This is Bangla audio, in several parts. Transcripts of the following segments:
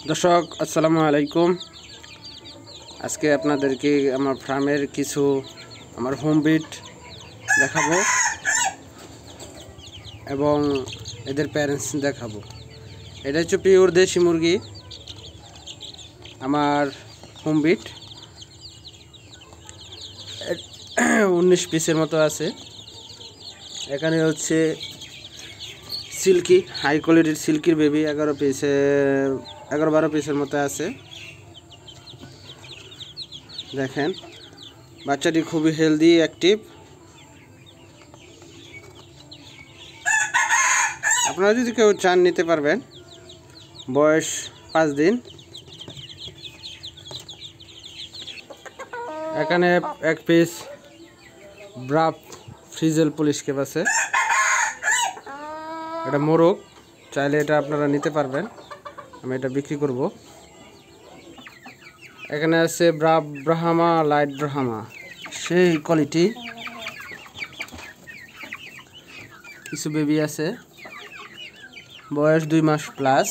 দর্শক আসসালামু আলাইকুম। আজকে আপনাদেরকে আমার ফার্মের কিছু আমার হোম বিট দেখাবো এবং এদের প্যারেন্টস দেখাবো। এটা হচ্ছে পিওর দেশি মুরগি, আমার হোম বিট 19 পিসের মতো আছে। এখানে হচ্ছে সিল্কি, হাই কোয়ালিটির সিল্কির বেবি 11-12 পিসের মতো আছে। দেখেন বাচ্চাটি খুবই হেলদি, অ্যাক্টিভ। আপনারা যদি কেউ চান নিতে পারবেন। বয়স 5 দিন। এখানে এক পিস ব্রাফ ফ্রিজেল পুলিশ ক্যাপ আছে। এটা মোরগ, চাইলে এটা আপনারা নিতে পারবেন, আমি এটা বিক্রি করব। এখানে আছে ব্রাহ্মা লাইট ব্রাহ্মা, সেই কোয়ালিটি। কিছু বেবি আছে, বয়স 2 মাস প্লাস।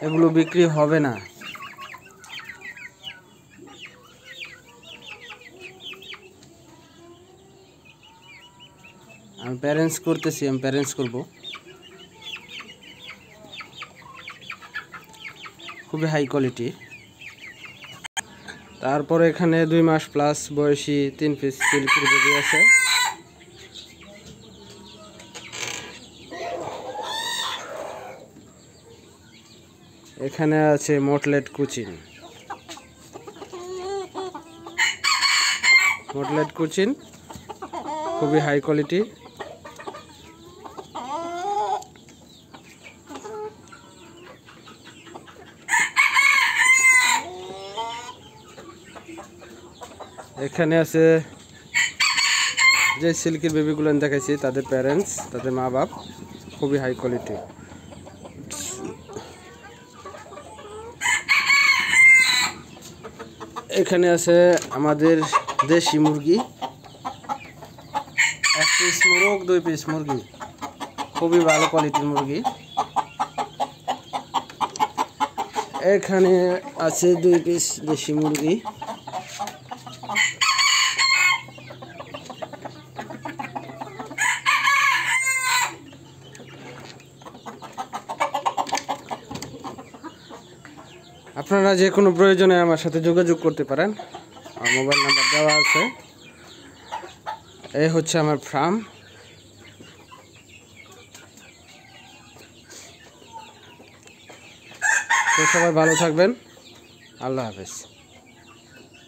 এগুলো বিক্রি হবে না। আমি প্যারেন্টস করতেছি, আমি প্যারেন্টস করব। খুবই হাই কোয়ালিটি। তারপর এখানে 2 মাস প্লাস বয়সী 3 পিস সিল্কির বেবি আছে। এখানে আছে মটলেট কুচিন, খুবই হাই কোয়ালিটি। এখানে আছে যে সিল্কির বেবিগুলো দেখাইছি, তাদের প্যারেন্টস, তাদের মা বাপ, খুবই হাই কোয়ালিটি। এখানে আছে আমাদের দেশি মুরগি, 1 পিস মোরগ, 2 পিস মুরগি, খুবই ভালো কোয়ালিটির মুরগি। এখানে আছে 2 পিস দেশি মুরগি। আপনারা যে কোনো প্রয়োজনে আমার সাথে যোগাযোগ করতে পারেন, আমার মোবাইল নাম্বার দেওয়া আছে। এই হচ্ছে আমার ফার্ম। তো সবাই ভালো থাকবেন, আল্লাহ হাফেজ।